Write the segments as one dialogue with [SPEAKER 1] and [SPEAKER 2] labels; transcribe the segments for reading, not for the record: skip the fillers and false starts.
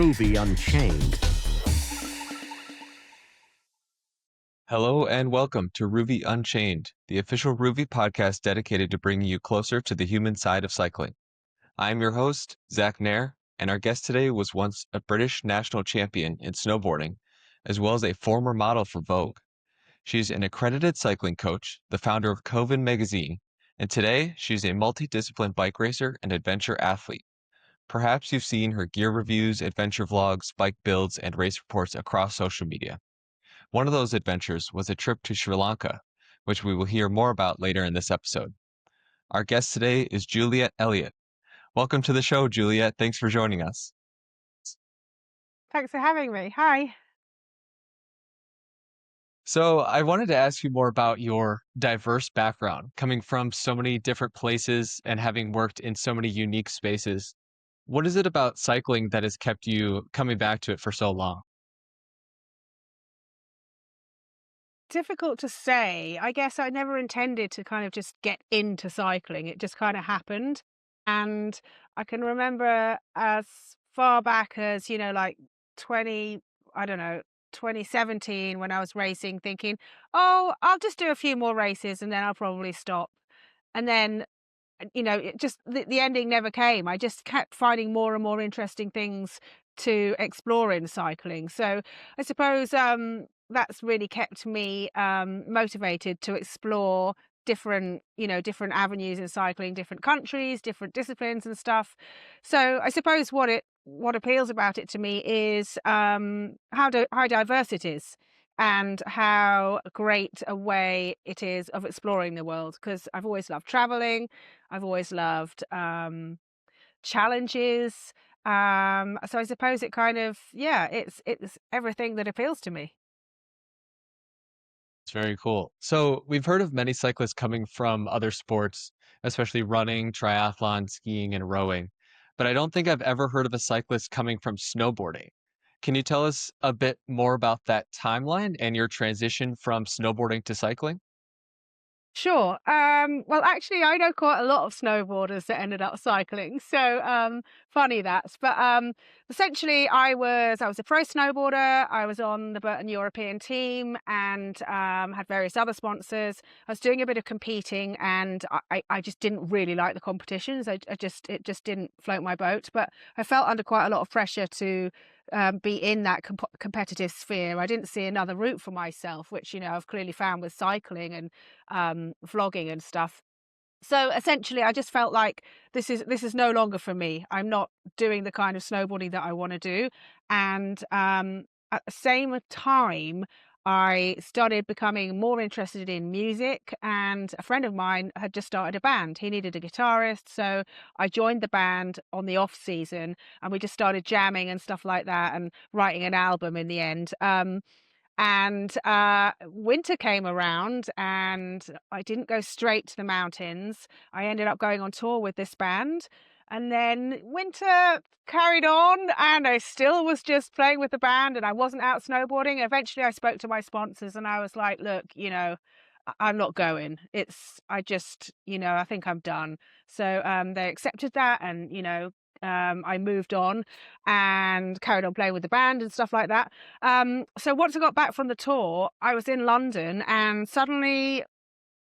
[SPEAKER 1] Rouvy Unchained.
[SPEAKER 2] Hello and welcome to Rouvy Unchained, the official Rouvy podcast dedicated to bringing you closer to the human side of cycling. I'm your host, Zach Nair, and our guest today was once a British national champion in snowboarding, as well as a former model for Vogue. She's an accredited cycling coach, the founder of Coven magazine, and today she's a multidisciplined bike racer and adventure athlete. Perhaps you've seen her gear reviews, adventure vlogs, bike builds, and race reports across social media. One of those adventures was a trip to Sri Lanka, which we will hear more about later in this episode. Our guest today is Juliet Elliott. Welcome to the show, Juliet. Thanks for joining us.
[SPEAKER 3] Thanks for having me. Hi.
[SPEAKER 2] So, I wanted to ask you more about your diverse background, coming from so many different places and having worked in so many unique spaces. What is it about cycling that has kept you coming back to it for so long?
[SPEAKER 3] Difficult to say. I guess I never intended to kind of just get into cycling. It just kind of happened. And I can remember as far back as, like 20, I don't know, 2017 when I was racing, thinking, oh, I'll just do a few more races and then I'll probably stop. And then it just the ending never came. I just kept finding more and more interesting things to explore in cycling. So I suppose that's really kept me motivated to explore different avenues in cycling, different countries, different disciplines and stuff. So I suppose what appeals about it to me is how diverse it is and how great a way it is of exploring the world, because I've always loved traveling. I've always loved challenges. So I suppose it kind of, yeah, it's everything that appeals to me.
[SPEAKER 2] It's very cool. So, we've heard of many cyclists coming from other sports, especially running, triathlon, skiing, and rowing. But I don't think I've ever heard of a cyclist coming from snowboarding. Can you tell us a bit more about that timeline and your transition from snowboarding to cycling?
[SPEAKER 3] Sure. Well, actually, I know quite a lot of snowboarders that ended up cycling. So funny that. But essentially, I was a pro snowboarder. I was on the Burton European team and had various other sponsors. I was doing a bit of competing, and I just didn't really like the competitions. It just didn't float my boat. But I felt under quite a lot of pressure to be in that competitive sphere. I didn't see another route for myself, which I've clearly found with cycling and vlogging and stuff. So essentially, I just felt like this is no longer for me. I'm not doing the kind of snowboarding that I want to do, and at the same time, I started becoming more interested in music. And a friend of mine had just started a band. He needed a guitarist, so I joined the band on the off season, and we just started jamming and stuff like that, and writing an album in the end. And winter came around and I didn't go straight to the mountains. I ended up going on tour with this band. And then winter carried on and I still was just playing with the band and I wasn't out snowboarding. Eventually I spoke to my sponsors and I was like, look, I'm not going. I think I'm done. So they accepted that and, I moved on and carried on playing with the band and stuff like that. So once I got back from the tour, I was in London and suddenly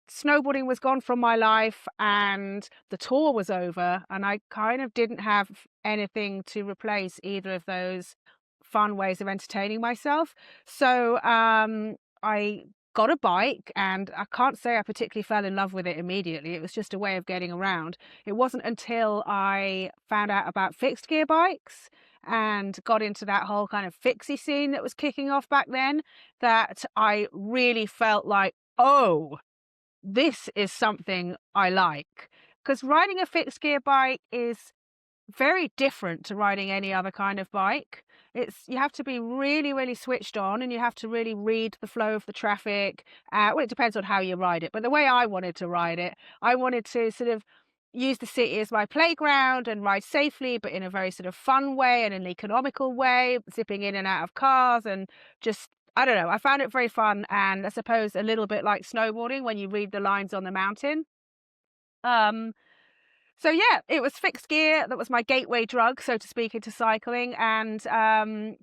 [SPEAKER 3] snowboarding was gone from my life and the tour was over and I kind of didn't have anything to replace either of those fun ways of entertaining myself. So I got a bike and I can't say I particularly fell in love with it immediately. It was just a way of getting around. It wasn't until I found out about fixed gear bikes and got into that whole kind of fixie scene that was kicking off back then that I really felt like, oh, this is something I like. Because riding a fixed gear bike is very different to riding any other kind of bike. You have to be really, really switched on and you have to really read the flow of the traffic. Well, it depends on how you ride it. But the way I wanted to ride it, I wanted to sort of use the city as my playground and ride safely, but in a very sort of fun way and an economical way, zipping in and out of cars and just, I don't know, I found it very fun. And I suppose a little bit like snowboarding when you read the lines on the mountain. Um, So yeah, it was fixed gear that was my gateway drug, so to speak, into cycling, and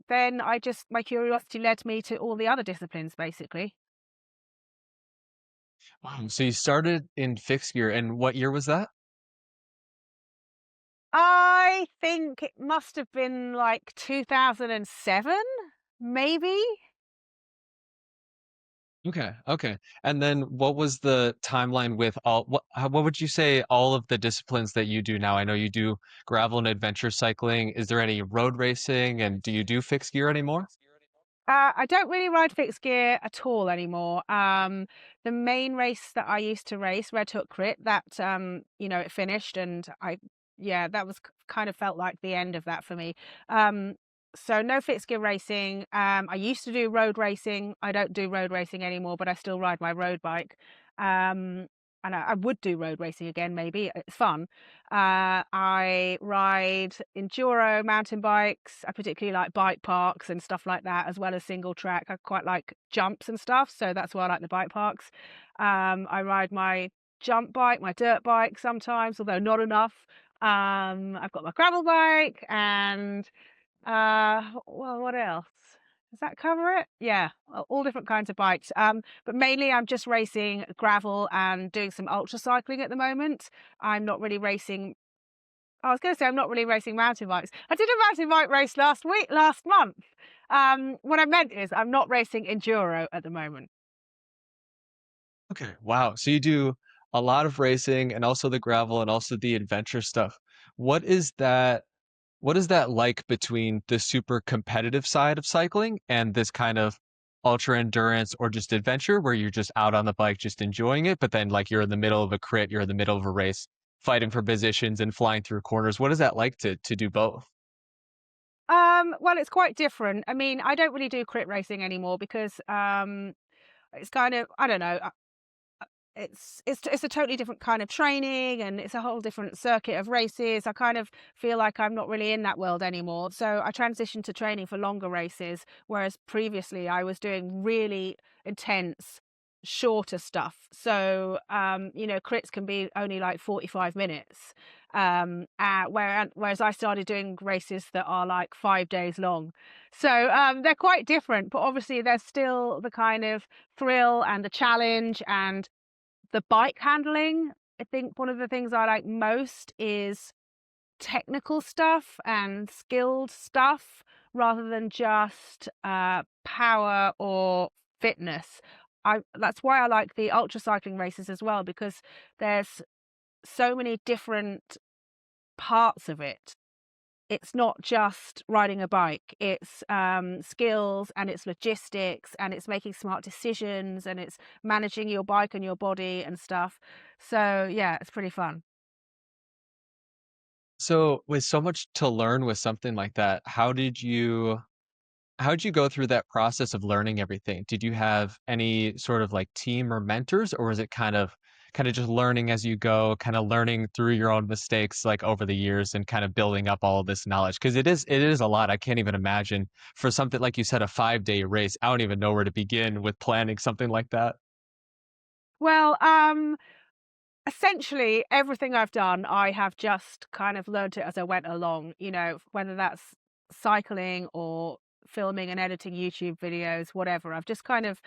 [SPEAKER 3] then I just my curiosity led me to all the other disciplines, basically.
[SPEAKER 2] Wow. So you started in fixed gear, and what year was that?
[SPEAKER 3] I think it must have been like 2007, maybe.
[SPEAKER 2] Okay, okay. And then what was the timeline with what would you say all of the disciplines that you do now? I know you do gravel and adventure cycling. Is there any road racing and do you do fixed gear anymore?
[SPEAKER 3] I don't really ride fixed gear at all anymore. The main race that I used to race, Red Hook Crit, that it finished, and yeah, that was kind of felt like the end of that for me. Um, so no fixed gear racing. I used to do road racing. I don't do road racing anymore, but I still ride my road bike. Um, and I would do road racing again, maybe. It's fun. I ride enduro mountain bikes. I particularly like bike parks and stuff like that, as well as single track. I quite like jumps and stuff, so that's why I like the bike parks. I ride my jump bike, my dirt bike sometimes, although not enough. I've got my gravel bike and well, what else? Does that cover it? Yeah, all different kinds of bikes. But mainly I'm just racing gravel and doing some ultra cycling at the moment. I'm not really racing. I was going to say I'm not really racing mountain bikes. I did a mountain bike race last month. What I meant is I'm not racing enduro at the moment.
[SPEAKER 2] Okay, wow. So you do a lot of racing and also the gravel and also the adventure stuff. What is that What is that like between the super competitive side of cycling and this kind of ultra endurance or just adventure where you're just out on the bike just enjoying it, but then like you're in the middle of a crit, you're in the middle of a race, fighting for positions and flying through corners. What is that like to do both?
[SPEAKER 3] Well, it's quite different. I mean, I don't really do crit racing anymore because it's kind of I don't know. It's a totally different kind of training, and it's a whole different circuit of races. I kind of feel like I'm not really in that world anymore. So I transitioned to training for longer races, whereas previously I was doing really intense, shorter stuff. So crits can be only like 45 minutes. Whereas I started doing races that are like 5 days long. So they're quite different, but obviously there's still the kind of thrill and the challenge and the bike handling. I think one of the things I like most is technical stuff and skilled stuff rather than just power or fitness. That's why I like the ultra cycling races as well, because there's so many different parts of it. It's not just riding a bike. It's skills and it's logistics and it's making smart decisions and it's managing your bike and your body and stuff. So yeah, it's pretty fun.
[SPEAKER 2] So with so much to learn with something like that, how did you go through that process of learning everything? Did you have any sort of like team or mentors, or was it kind of just learning as you go, kind of learning through your own mistakes like over the years and kind of building up all of this knowledge? Because it is a lot. I can't even imagine for something like you said, a 5 day race. I don't even know where to begin with planning something like that.
[SPEAKER 3] Well, essentially everything I've done, I have just kind of learned it as I went along, whether that's cycling or filming and editing YouTube videos, whatever. I've just kind of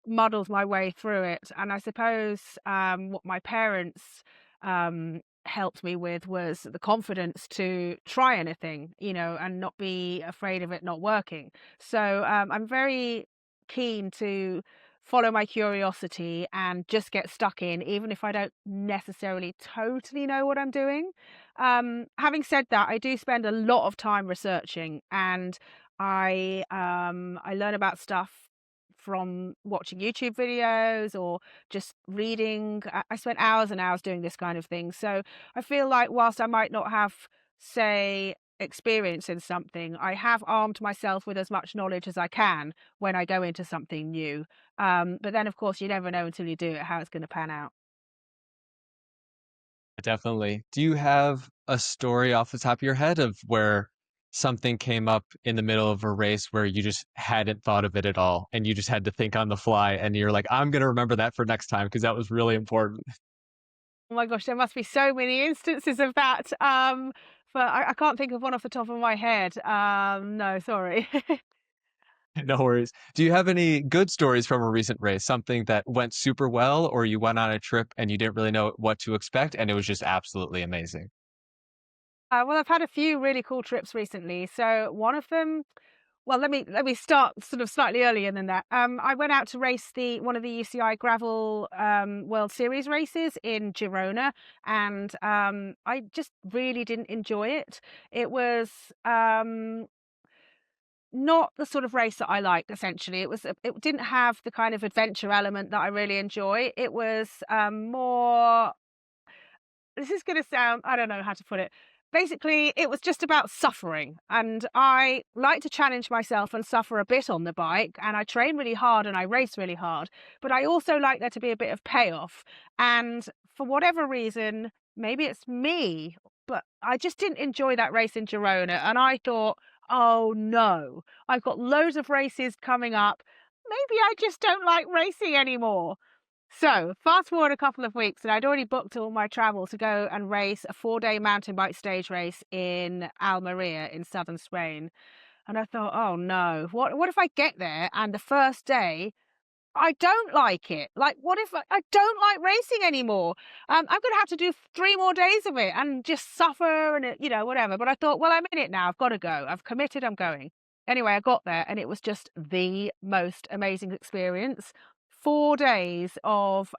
[SPEAKER 3] muddled my way through it. And I suppose what my parents helped me with was the confidence to try anything, and not be afraid of it not working. So I'm very keen to follow my curiosity and just get stuck in, even if I don't necessarily totally know what I'm doing. Having said that, I do spend a lot of time researching, and I learn about stuff from watching YouTube videos or just reading. I spent hours and hours doing this kind of thing. So I feel like whilst I might not have, say, experience in something, I have armed myself with as much knowledge as I can when I go into something new. But then, of course, you never know until you do it how it's going to pan out.
[SPEAKER 2] Definitely. Do you have a story off the top of your head of where something came up in the middle of a race where you just hadn't thought of it at all and you just had to think on the fly and you're like, I'm going to remember that for next time because that was really important.
[SPEAKER 3] Oh my gosh, there must be so many instances of that. But I can't think of one off the top of my head. No, sorry.
[SPEAKER 2] No worries. Do you have any good stories from a recent race? Something that went super well, or you went on a trip and you didn't really know what to expect, and it was just absolutely amazing?
[SPEAKER 3] Well, I've had a few really cool trips recently. So one of them, well, let me start sort of slightly earlier than that. I went out to race the one of the UCI gravel World Series races in Girona, and I just really didn't enjoy it. It was not the sort of race that I liked. Essentially, it didn't have the kind of adventure element that I really enjoy. It was more, this is going to sound, I don't know how to put it. Basically, it was just about suffering. And I like to challenge myself and suffer a bit on the bike. And I train really hard and I race really hard. But I also like there to be a bit of payoff. And for whatever reason, maybe it's me, but I just didn't enjoy that race in Girona. And I thought, oh no, I've got loads of races coming up. Maybe I just don't like racing anymore. So, fast forward a couple of weeks, and I'd already booked all my travel to go and race a 4-day mountain bike stage race in Almeria in southern Spain. And I thought, oh no, what if I get there and the first day I don't like it? Like, what if I don't like racing anymore? I'm going to have to do 3 more days of it and just suffer and, whatever. But I thought, well, I'm in it now. I've got to go. I've committed. I'm going. Anyway, I got there and it was just the most amazing experience. 4 days of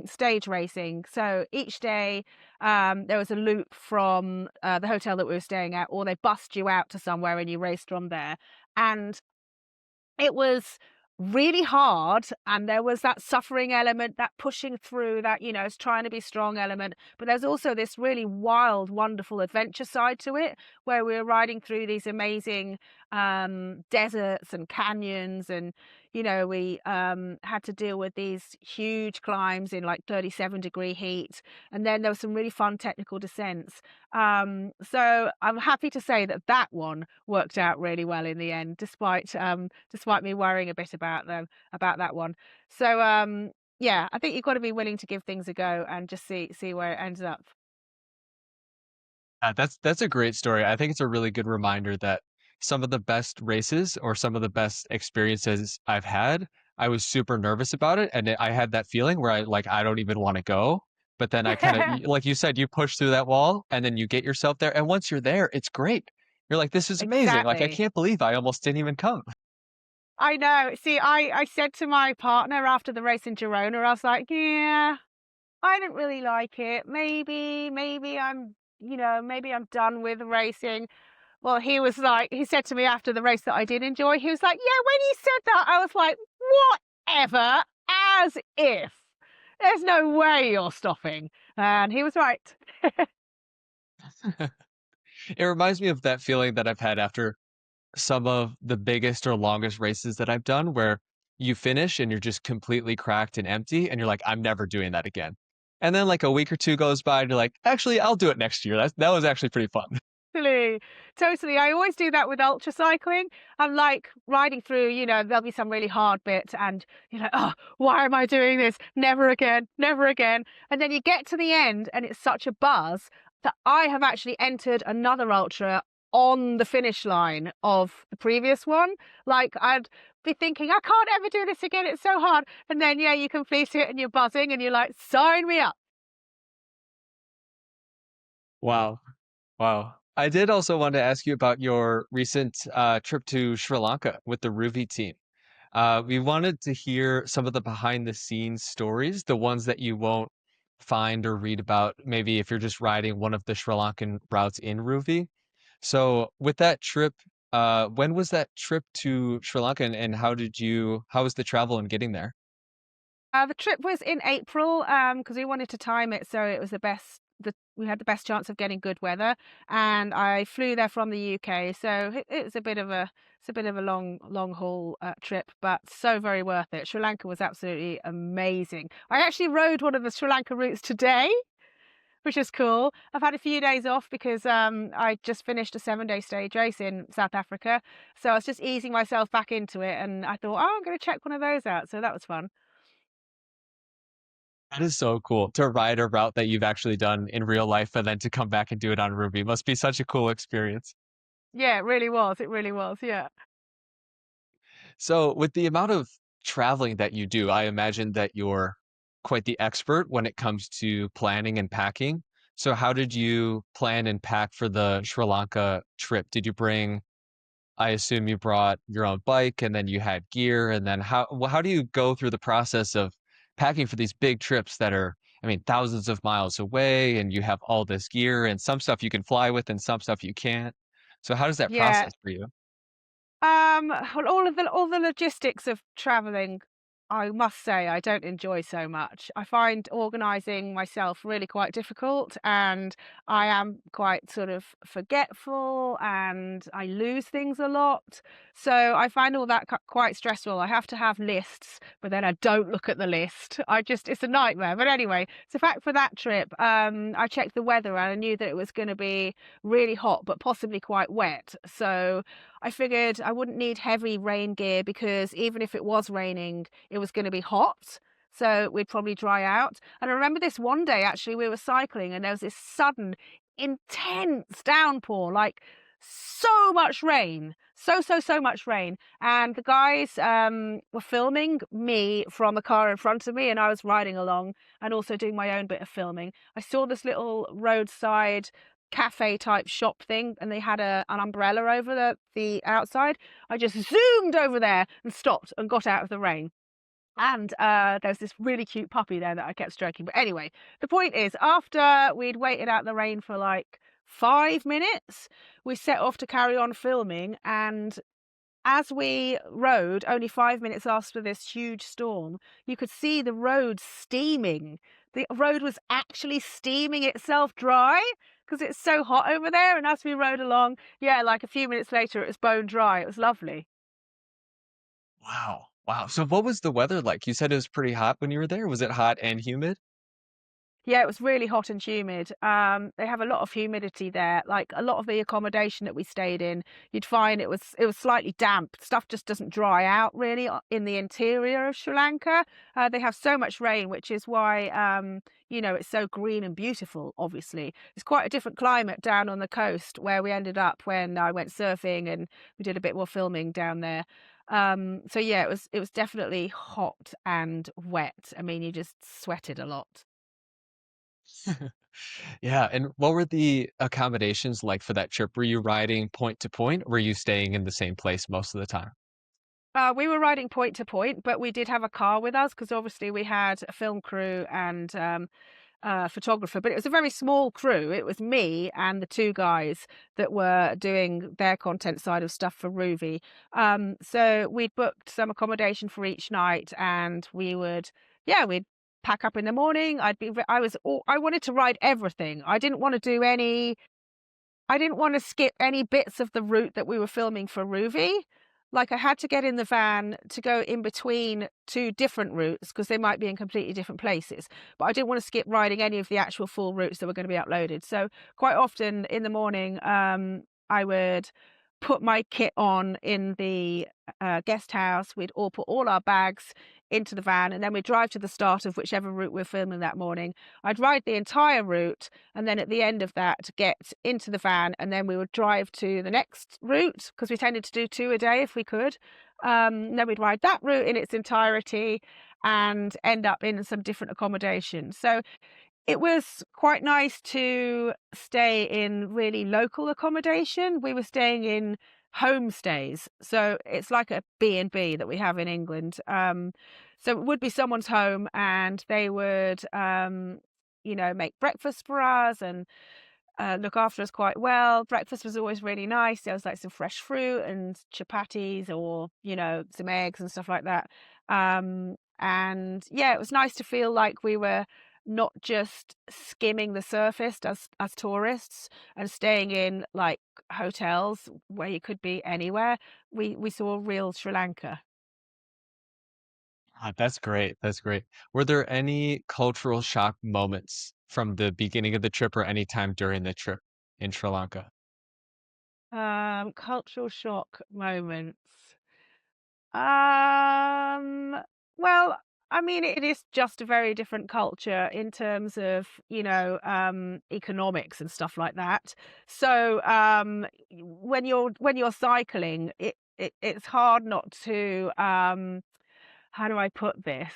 [SPEAKER 3] stage racing. So each day there was a loop from the hotel that we were staying at, or they bussed you out to somewhere and you raced from there. And it was really hard, and there was that suffering element, that pushing through, that, it's trying to be strong element, but there's also this really wild, wonderful adventure side to it, where we were riding through these amazing deserts and canyons, and we had to deal with these huge climbs in like 37-degree heat, and then there were some really fun technical descents. So I'm happy to say that that one worked out really well in the end, despite me worrying a bit about that one. So yeah, I think you've got to be willing to give things a go and just see where it ends up.
[SPEAKER 2] That's a great story. I think it's a really good reminder that some of the best races or some of the best experiences I've had, I was super nervous about it, and I had that feeling where I don't even want to go. But then I kind of, like you said, you push through that wall, and then you get yourself there. And once you're there, it's great. You're like, this is amazing. Like I
[SPEAKER 3] Exactly.
[SPEAKER 2] can't believe I almost didn't even come.
[SPEAKER 3] I know. See, I said to my partner after the race in Girona, I was like, yeah, I didn't really like it. Maybe maybe I'm done with racing. Well, he said to me after the race that I did enjoy, he was like, yeah, when you said that, I was like, whatever, as if. There's no way you're stopping. And he was right.
[SPEAKER 2] It reminds me of that feeling that I've had after some of the biggest or longest races that I've done where you finish and you're just completely cracked and empty and you're like, I'm never doing that again. And then like a week or two goes by and you're like, actually, I'll do it next year. That was actually pretty fun.
[SPEAKER 3] Totally, totally. I always do that with ultra cycling. I'm like riding through, there'll be some really hard bit, and you're like, oh, why am I doing this? Never again, never again. And then you get to the end, and it's such a buzz that I have actually entered another ultra on the finish line of the previous one. Like I'd be thinking, I can't ever do this again. It's so hard. And then, yeah, you complete it and you're buzzing and you're like, sign me up.
[SPEAKER 2] Wow. Wow. I did also want to ask you about your recent trip to Sri Lanka with the Rouvy team. We wanted to hear some of the behind the scenes stories, the ones that you won't find or read about, maybe if you're just riding one of the Sri Lankan routes in Rouvy. So with that trip, when was that trip to Sri Lanka and how was the travel and getting there?
[SPEAKER 3] The trip was in April, because we wanted to time it so it was we had the best chance of getting good weather, and I flew there from the UK, so it's a bit of a long haul trip, but so very worth it. Sri Lanka was absolutely amazing. I actually rode one of the Sri Lanka routes today, which is cool. I've had a few days off because I just finished a 7-day stage race in South Africa, so I was just easing myself back into it, and I thought, oh, I'm going to check one of those out. So that was fun.
[SPEAKER 2] That is so cool to ride a route that you've actually done in real life and then to come back and do it on Ruby must be such a cool experience.
[SPEAKER 3] Yeah, it really was. It really was. Yeah.
[SPEAKER 2] So, with the amount of traveling that you do, I imagine that you're quite the expert when it comes to planning and packing. So, how did you plan and pack for the Sri Lanka trip? Did you bring, I assume you brought your own bike and then you had gear, and then how do you go through the process of packing for these big trips that are, I mean, thousands of miles away and you have all this gear and some stuff you can fly with and some stuff you can't. So, how does that
[SPEAKER 3] Yeah.
[SPEAKER 2] process for you?
[SPEAKER 3] Well, all the logistics of traveling, I must say, I don't enjoy so much. I find organising myself really quite difficult, and I am quite sort of forgetful, and I lose things a lot. So I find all that quite stressful. I have to have lists, but then I don't look at the list. It's a nightmare. But anyway, so back for that trip, I checked the weather, and I knew that it was going to be really hot, but possibly quite wet. So I figured I wouldn't need heavy rain gear because even if it was raining, it was going to be hot. So we'd probably dry out. And I remember this one day actually, we were cycling and there was this sudden, intense downpour, like so much rain. So much rain. And the guys were filming me from the car in front of me, and I was riding along and also doing my own bit of filming. I saw this little roadside cafe type shop thing and they had an umbrella over the outside. I just zoomed over there and stopped and got out of the rain. And there was this really cute puppy there that I kept stroking. But anyway, the point is, after we'd waited out the rain for like 5 minutes, we set off to carry on filming. And as we rode, only 5 minutes after this huge storm, you could see the road steaming. The road was actually steaming itself dry because it's so hot over there. And as we rode along, yeah, like a few minutes later, it was bone dry. It was lovely.
[SPEAKER 2] Wow. Wow. So what was the weather like? You said it was pretty hot when you were there. Was it hot and humid?
[SPEAKER 3] Yeah, it was really hot and humid. They have a lot of humidity there. Like a lot of the accommodation that we stayed in, you'd find it was slightly damp. Stuff just doesn't dry out really in the interior of Sri Lanka. They have so much rain, which is why it's so green and beautiful. Obviously, it's quite a different climate down on the coast where we ended up when I went surfing and we did a bit more filming down there. So yeah, it was definitely hot and wet. I mean, you just sweated a lot.
[SPEAKER 2] Yeah. And what were the accommodations like for that trip? Were you riding point to point? Or were you staying in the same place most of the time?
[SPEAKER 3] We were riding point to point, but we did have a car with us because obviously we had a film crew and photographer, but it was a very small crew. It was me and the two guys that were doing their content side of stuff for Rouvy. So we'd booked some accommodation for each night, and we'd pack up in the morning. I wanted to ride everything. I didn't want to skip any bits of the route that we were filming for Rouvy. Like I had to get in the van to go in between two different routes because they might be in completely different places. But I didn't want to skip riding any of the actual full routes that were going to be uploaded. So quite often in the morning, I would put my kit on in the guest house. We'd all put all our bags into the van, and then we'd drive to the start of whichever route we're filming that morning. I'd ride the entire route, and then at the end of that, get into the van, and then we would drive to the next route because we tended to do two a day if we could. Then we'd ride that route in its entirety and end up in some different accommodation. So it was quite nice to stay in really local accommodation. We were staying in homestays, so it's like a B and b that we have in England. So it would be someone's home, and they would, make breakfast for us and look after us quite well. Breakfast was always really nice. There was like some fresh fruit and chapatis or, some eggs and stuff like that. And yeah, it was nice to feel like we were not just skimming the surface as tourists and staying in like hotels where you could be anywhere. We saw real Sri Lanka.
[SPEAKER 2] Ah, that's great. That's great. Were there any cultural shock moments from the beginning of the trip or any time during the trip in Sri Lanka?
[SPEAKER 3] Cultural shock moments. Um, well, I mean, it is just a very different culture in terms of, economics and stuff like that. So, when you're cycling, it's hard not to, how do I put this?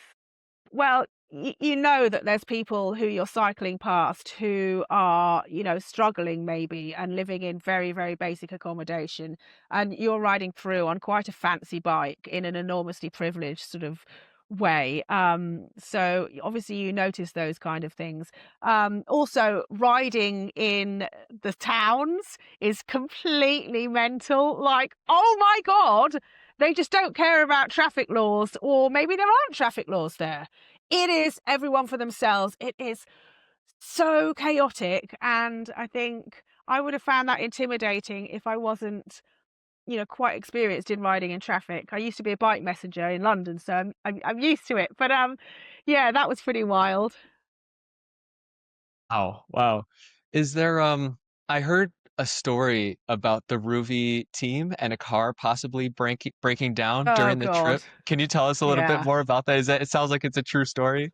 [SPEAKER 3] Well, you know that there's people who you're cycling past who are, struggling maybe and living in very, very basic accommodation, and you're riding through on quite a fancy bike in an enormously privileged sort of way. So obviously you notice those kind of things. Also, riding in the towns is completely mental. Like, oh my God, they just don't care about traffic laws, or maybe there aren't traffic laws there. It is everyone for themselves. It is so chaotic, and I think I would have found that intimidating if I wasn't, quite experienced in riding in traffic. I used to be a bike messenger in London, so I'm used to it. But yeah, that was pretty wild.
[SPEAKER 2] Oh, wow. Is there I heard a story about the Rouvy team and a car possibly breaking down
[SPEAKER 3] Oh
[SPEAKER 2] during the
[SPEAKER 3] God,
[SPEAKER 2] trip. Can you tell us a little bit
[SPEAKER 3] yeah.
[SPEAKER 2] more about that? Is that it sounds like it's a true story?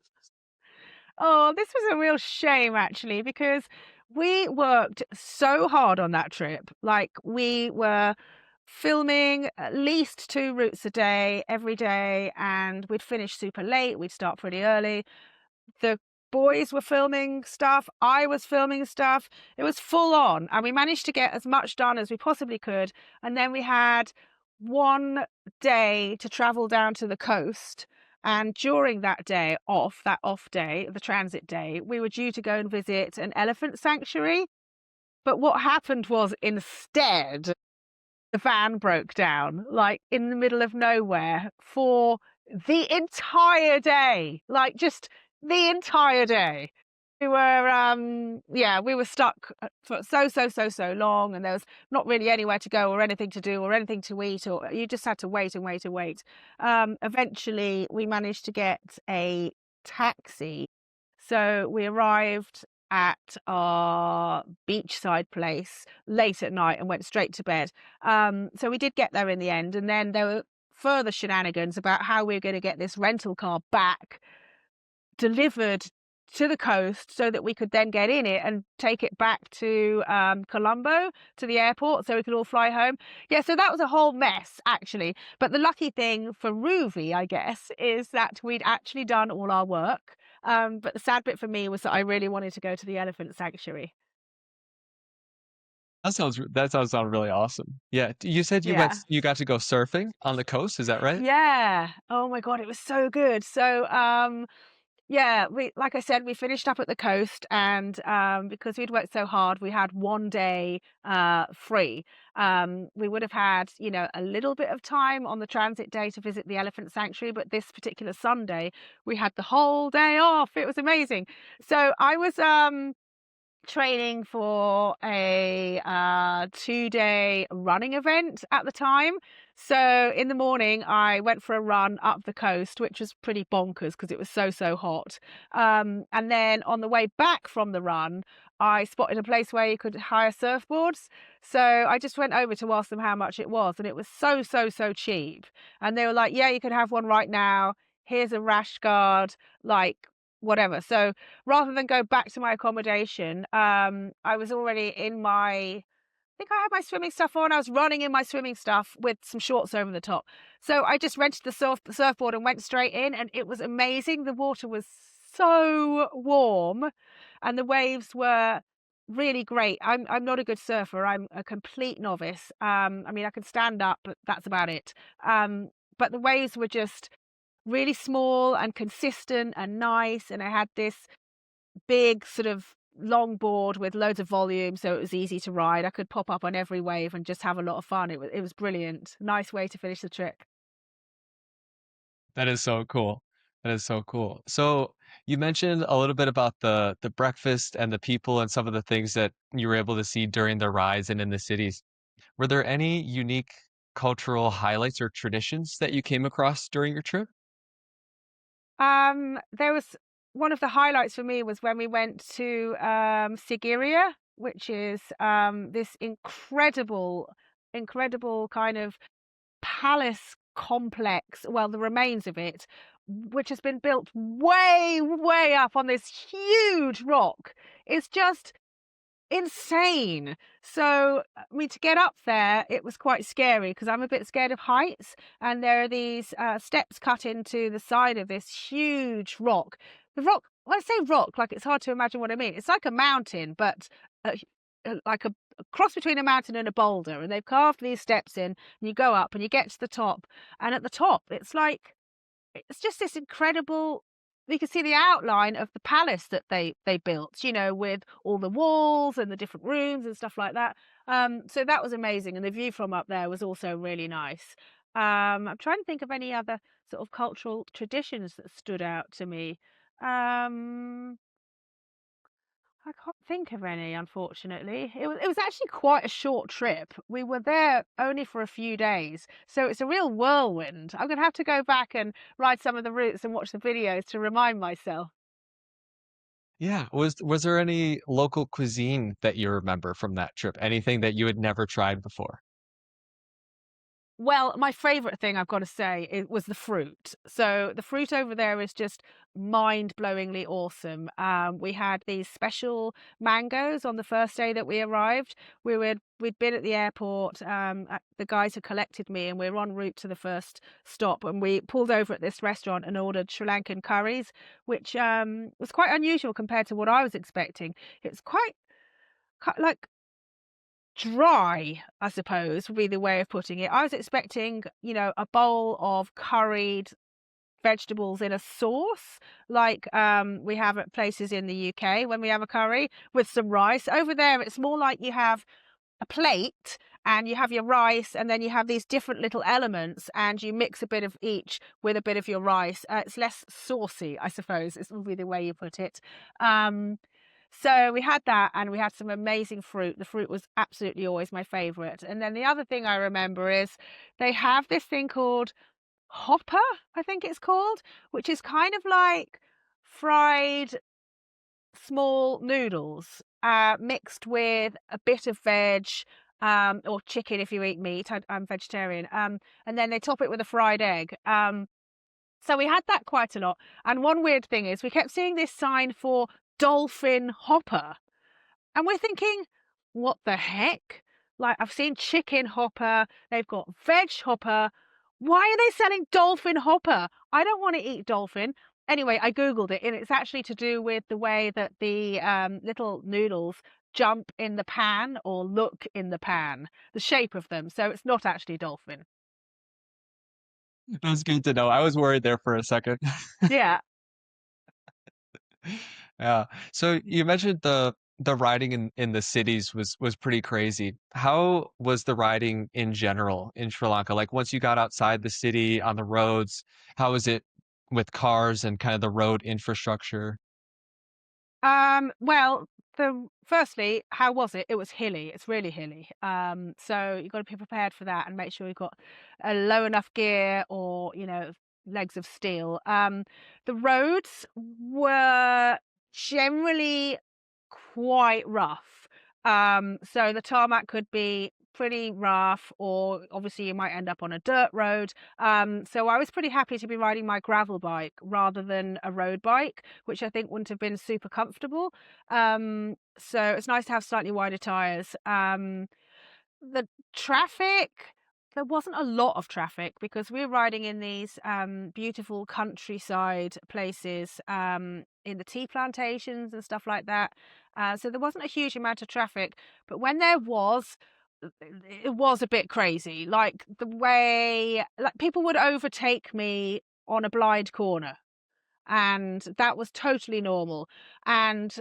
[SPEAKER 3] Oh, this was a real shame actually, because we worked so hard on that trip. Like, we were filming at least 2 routes a day, every day, and we'd finish super late. We'd start pretty early. The boys were filming stuff. I was filming stuff. It was full on, and we managed to get as much done as we possibly could. And then we had one day to travel down to the coast. And during that day off, that off day, the transit day, we were due to go and visit an elephant sanctuary. But what happened was, instead, the van broke down, like, in the middle of nowhere for the entire day, like, just the entire day. We were stuck for so long, and there was not really anywhere to go or anything to do or anything to eat, or you just had to wait and wait and wait. Eventually, we managed to get a taxi. So we arrived at our beachside place late at night and went straight to bed. So we did get there in the end, and then there were further shenanigans about how we were going to get this rental car back delivered to the coast so that we could then get in it and take it back to Colombo, to the airport, so we could all fly home. Yeah, so that was a whole mess actually. But the lucky thing for Rouvy, I guess, is that we'd actually done all our work. But the sad bit for me was that I really wanted to go to the elephant sanctuary.
[SPEAKER 2] That sounds sound really awesome. Yeah, you said
[SPEAKER 3] Yeah.
[SPEAKER 2] you got to go surfing on the coast, is that right?
[SPEAKER 3] Yeah. Oh my God, it was so good. So, yeah, we like I said, we finished up at the coast, and because we'd worked so hard, we had one day free. We would have had, a little bit of time on the transit day to visit the elephant sanctuary, but this particular Sunday, we had the whole day off. It was amazing. So I was training for a 2-day running event at the time. So in the morning, I went for a run up the coast, which was pretty bonkers because it was so hot. And then on the way back from the run, I spotted a place where you could hire surfboards. So I just went over to ask them how much it was, and it was so cheap. And they were like, "Yeah, you could have one right now. Here's a rash guard, like, whatever." So rather than go back to my accommodation, I was already in my I think I had my swimming stuff on. I was running in my swimming stuff with some shorts over the top. So I just rented the surfboard and went straight in, and it was amazing. The water was so warm, and the waves were really great. I'm not a good surfer. I'm a complete novice. I mean, I can stand up, but that's about it. But the waves were just really small and consistent and nice, and I had this big sort of long board with loads of volume, so it was easy to ride. I could pop up on every wave and just have a lot of fun. It was brilliant. Nice way to finish the trip.
[SPEAKER 2] That is so cool. That is so cool. So you mentioned a little bit about the breakfast and the people and some of the things that you were able to see during the rides and in the cities. Were there any unique cultural highlights or traditions that you came across during your trip?
[SPEAKER 3] There was one of the highlights for me was when we went to Sigiriya, which is this incredible kind of palace complex, well, the remains of it, which has been built way, way up on this huge rock, is just insane. So, I mean, to get up there, it was quite scary because I'm a bit scared of heights. And there are these steps cut into the side of this huge rock. The rock, when I say rock, like it's hard to imagine what I mean. It's like a mountain, but uh, like a cross between a mountain and a boulder. And they've carved these steps in, and you go up and you get to the top. And at the top, it's just this incredible, you can see the outline of the palace that they built, with all the walls and the different rooms and stuff like that. So that was amazing, and the view from up there was also really nice. I'm trying to think of any other sort of cultural traditions that stood out to me. Um, I can't think of any, unfortunately. It was actually quite a short trip. We were there only for a few days, so it's a real whirlwind. I'm gonna have to go back and ride some of the routes and watch the videos to remind myself.
[SPEAKER 2] Yeah. Was there any local cuisine that you remember from that trip? Anything that you had never tried before?
[SPEAKER 3] Well, my favourite thing, I've got to say, it was the fruit. So the fruit over there is just mind-blowingly awesome. We had these special mangoes on the first day that we arrived. We'd been at the airport. The guys had collected me, and we were en route to the first stop. And we pulled over at this restaurant and ordered Sri Lankan curries, which was quite unusual compared to what I was expecting. It's quite like dry, I suppose, would be the way of putting it. I was expecting, a bowl of curried vegetables in a sauce, like we have at places in the UK when we have a curry with some rice. Over there, it's more like you have a plate and you have your rice, and then you have these different little elements, and you mix a bit of each with a bit of your rice. It's less saucy, I suppose, is would be the way you put it. Um, so we had that, and we had some amazing fruit. The fruit was absolutely always my favorite. And then the other thing I remember is they have this thing called hopper, I think it's called, which is kind of like fried small noodles mixed with a bit of veg, or chicken if you eat meat. I'm vegetarian. And then they top it with a fried egg. So we had that quite a lot. And one weird thing is we kept seeing this sign for dolphin hopper. And we're thinking, what the heck? Like, I've seen chicken hopper, they've got veg hopper. Why are they selling dolphin hopper? I don't want to eat dolphin. Anyway, I Googled it, and it's actually to do with the way that the little noodles jump in the pan or look in the pan, the shape of them. So it's not actually dolphin.
[SPEAKER 2] That's good to know. I was worried there for a second.
[SPEAKER 3] Yeah.
[SPEAKER 2] Yeah. So you mentioned the riding in the cities was pretty crazy. How was the riding in general in Sri Lanka? Like once you got outside the city on the roads, how was it with cars and kind of the road infrastructure?
[SPEAKER 3] Well, firstly, how was it? It was hilly. It's really hilly. So you've got to be prepared for that and make sure you've got a low enough gear or, legs of steel. The roads were generally quite rough. So the tarmac could be pretty rough, or obviously you might end up on a dirt road. So I was pretty happy to be riding my gravel bike rather than a road bike, which I think wouldn't have been super comfortable. So it's nice to have slightly wider tires. The traffic, there wasn't a lot of traffic because we were riding in these beautiful countryside places, in the tea plantations and stuff like that. So there wasn't a huge amount of traffic, but when there was, it was a bit crazy. Like the way, like people would overtake me on a blind corner, and that was totally normal. And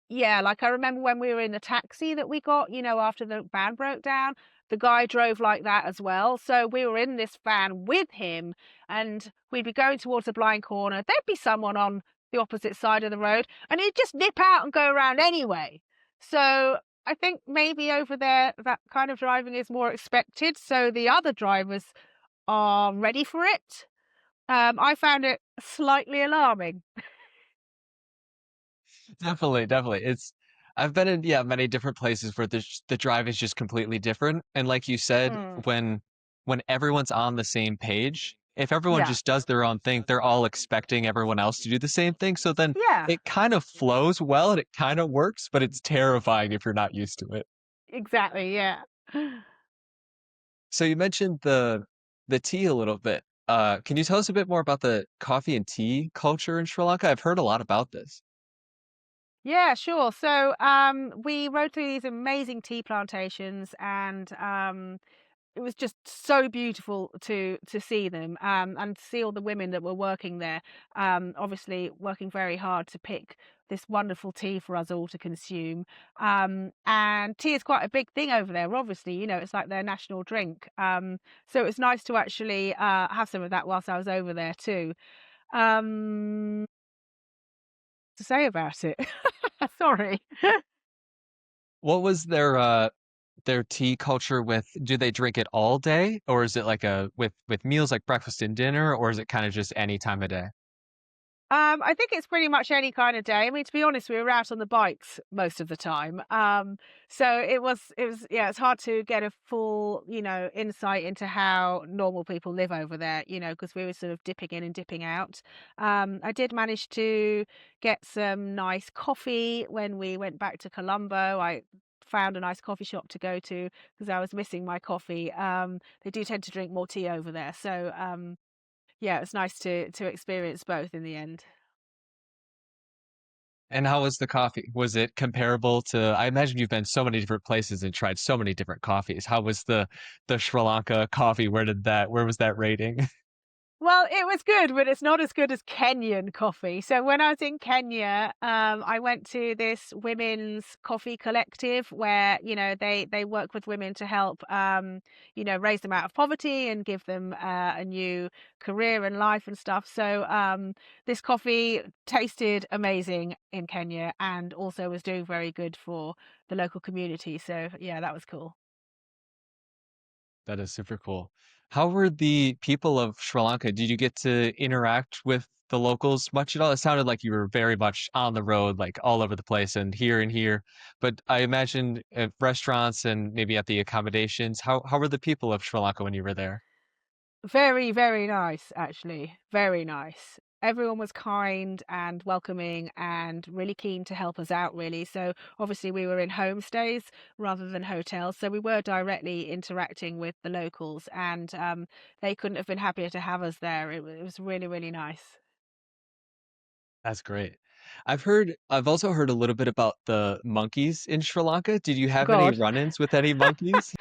[SPEAKER 3] yeah, like I remember when we were in the taxi that we got, after the van broke down, the guy drove like that as well. So we were in this van with him, and we'd be going towards a blind corner. There'd be someone on the opposite side of the road, and he'd just nip out and go around anyway. So I think maybe over there, that kind of driving is more expected. So the other drivers are ready for it. I found it slightly alarming.
[SPEAKER 2] Definitely, definitely. I've been in, yeah, many different places where the drive is just completely different. And like you said,
[SPEAKER 3] Mm.
[SPEAKER 2] when everyone's on the same page, if everyone
[SPEAKER 3] Yeah.
[SPEAKER 2] just does their own thing, they're all expecting everyone else to do the same thing. So then
[SPEAKER 3] Yeah,
[SPEAKER 2] it kind of flows well and it kind of works, but it's terrifying if you're not used to it.
[SPEAKER 3] exactly, yeah.
[SPEAKER 2] So you mentioned the tea a little bit. Can you tell us a bit more about the coffee and tea culture in Sri Lanka? I've heard a lot about this.
[SPEAKER 3] Yeah, sure. So, we rode through these amazing tea plantations, and it was just so beautiful to see them, and to see all the women that were working there, obviously working very hard to pick this wonderful tea for us all to consume. And tea is quite a big thing over there. Obviously, it's like their national drink. So it was nice to actually have some of that whilst I was over there too. Um, to say about it, sorry.
[SPEAKER 2] What was their tea culture with? Do they drink it all day, or is it like a with meals like breakfast and dinner, or is it kind of just any time of day?
[SPEAKER 3] I think it's pretty much any kind of day. I mean, to be honest, we were out on the bikes most of the time. So yeah, it's hard to get a full, insight into how normal people live over there, because we were sort of dipping in and dipping out. I did manage to get some nice coffee when we went back to Colombo. I found a nice coffee shop to go to because I was missing my coffee. They do tend to drink more tea over there. So, yeah, it was nice to experience both in the end.
[SPEAKER 2] And how was the coffee? Was it comparable to, I imagine you've been so many different places and tried so many different coffees. How was the Sri Lanka coffee? Where was that rating?
[SPEAKER 3] Well, it was good, but it's not as good as Kenyan coffee. So when I was in Kenya, I went to this women's coffee collective where, they work with women to help, raise them out of poverty and give them a new career and life and stuff. So this coffee tasted amazing in Kenya and also was doing very good for the local community. So yeah, that was cool.
[SPEAKER 2] That is super cool. How were the people of Sri Lanka? Did you get to interact with the locals much at all? It sounded like you were very much on the road, like all over the place and here. But I imagine at restaurants and maybe at the accommodations, how were the people of Sri Lanka when you were there?
[SPEAKER 3] Very, very nice, actually. Very nice. Everyone was kind and welcoming and really keen to help us out, really. So, obviously, we were in homestays rather than hotels. So, we were directly interacting with the locals, and they couldn't have been happier to have us there. It was really, really nice.
[SPEAKER 2] That's great. I've also heard a little bit about the monkeys in Sri Lanka. Did you have any
[SPEAKER 3] God.
[SPEAKER 2] run-ins with any monkeys?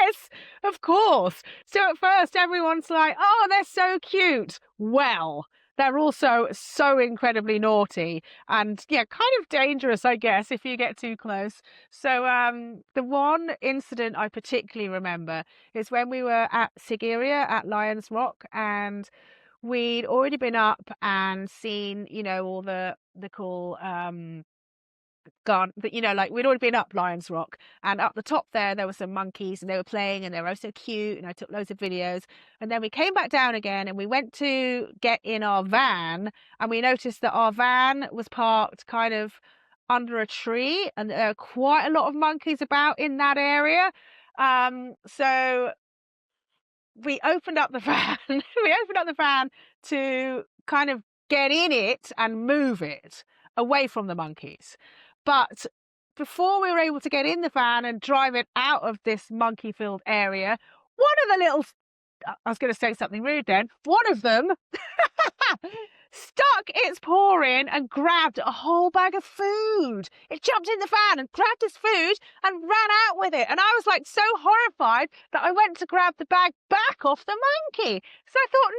[SPEAKER 3] Yes, of course. So at first everyone's like, "Oh, they're so cute." Well, they're also so incredibly naughty and yeah, kind of dangerous, I guess, if you get too close. So the one incident I particularly remember is when we were at Sigiriya at Lions Rock and we'd already been up and seen, all the cool gone but like we'd already been up Lions Rock and up the top there were some monkeys and they were playing and they were oh so cute and I took loads of videos and then we came back down again and we went to get in our van and we noticed that our van was parked kind of under a tree and there are quite a lot of monkeys about in that area. So we opened up the van we opened up the van to kind of get in it and move it away from the monkeys. But before we were able to get in the van and drive it out of this monkey filled area, one of the little I was going to say something rude then. One of them stuck its paw in and grabbed a whole bag of food. It jumped in the van and grabbed his food and ran out with it. And I was like so horrified that I went to grab the bag back off the monkey. So I thought,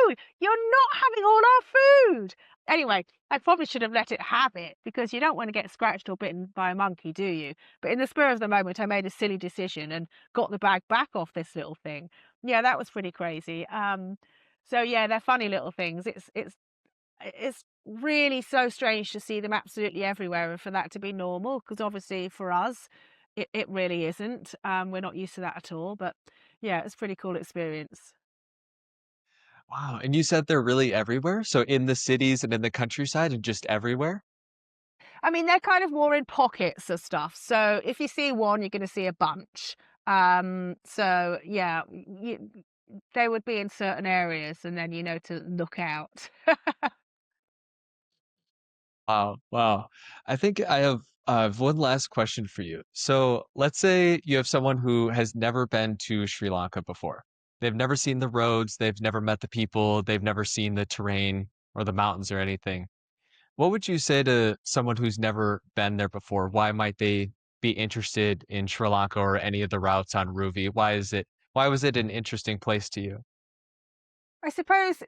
[SPEAKER 3] no, you're not having all our food. Anyway, I probably should have let it have it because you don't want to get scratched or bitten by a monkey, do you? But in the spur of the moment, I made a silly decision and got the bag back off this little thing. Yeah, that was pretty crazy. So yeah, they're funny little things. It's really so strange to see them absolutely everywhere and for that to be normal because obviously for us it really isn't. We're not used to that at all. But yeah, it's a pretty cool experience.
[SPEAKER 2] Wow, and you said they're really everywhere? So in the cities and in the countryside and just everywhere?
[SPEAKER 3] I mean, they're kind of more in pockets of stuff. So if you see one, you're going to see a bunch. So yeah, they would be in certain areas, and then to look out.
[SPEAKER 2] Wow, wow. I think I have one last question for you. So let's say you have someone who has never been to Sri Lanka before. They've never seen the roads, they've never met the people, they've never seen the terrain or the mountains or anything. What would you say to someone who's never been there before? Why might they be interested in Sri Lanka or any of the routes on Rouvy? Why was it an interesting place to you?
[SPEAKER 3] I suppose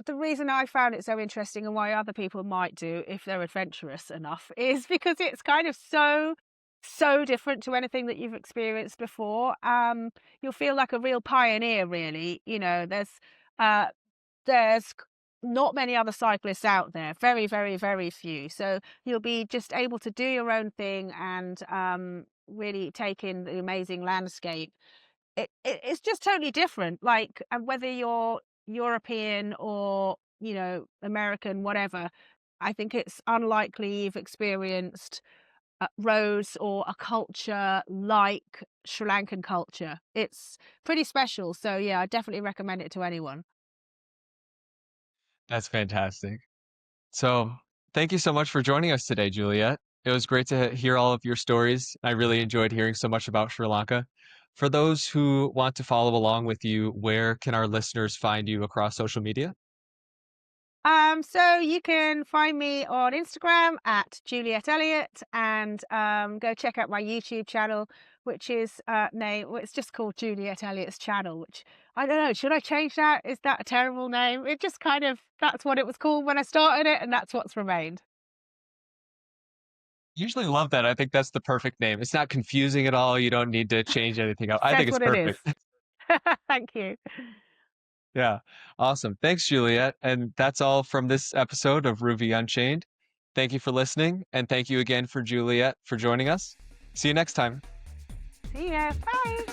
[SPEAKER 3] the reason I found it so interesting and why other people might do if they're adventurous enough is because it's kind of so different to anything that you've experienced before. You'll feel like a real pioneer, really. Uh, there's not many other cyclists out there, very, very, very few. So you'll be just able to do your own thing and really take in the amazing landscape. It's just totally different, like, and whether you're European or, American, whatever, I think it's unlikely you've experienced, roads or a culture like Sri Lankan culture. It's pretty special, so, yeah, I definitely recommend it to anyone.
[SPEAKER 2] That's fantastic. So, thank you so much for joining us today, Juliet. It was great to hear all of your stories. I really enjoyed hearing so much about Sri Lanka. For those who want to follow along with you, where can our listeners find you across social media?
[SPEAKER 3] So you can find me on Instagram at Juliet Elliott, and go check out my YouTube channel, which is well, it's just called Juliet Elliott's channel, which I don't know, should I change that? Is that a terrible name? It just kind of that's what it was called when I started it, and that's what's remained.
[SPEAKER 2] Usually love that. I think that's the perfect name. It's not confusing at all. You don't need to change anything up. I think
[SPEAKER 3] Says
[SPEAKER 2] it's
[SPEAKER 3] what it is.
[SPEAKER 2] perfect.
[SPEAKER 3] Thank you.
[SPEAKER 2] Yeah. Awesome. Thanks, Juliet. And that's all from this episode of Ruby Unchained. Thank you for listening. And thank you again for Juliet for joining us. See you next time.
[SPEAKER 3] See ya. Bye.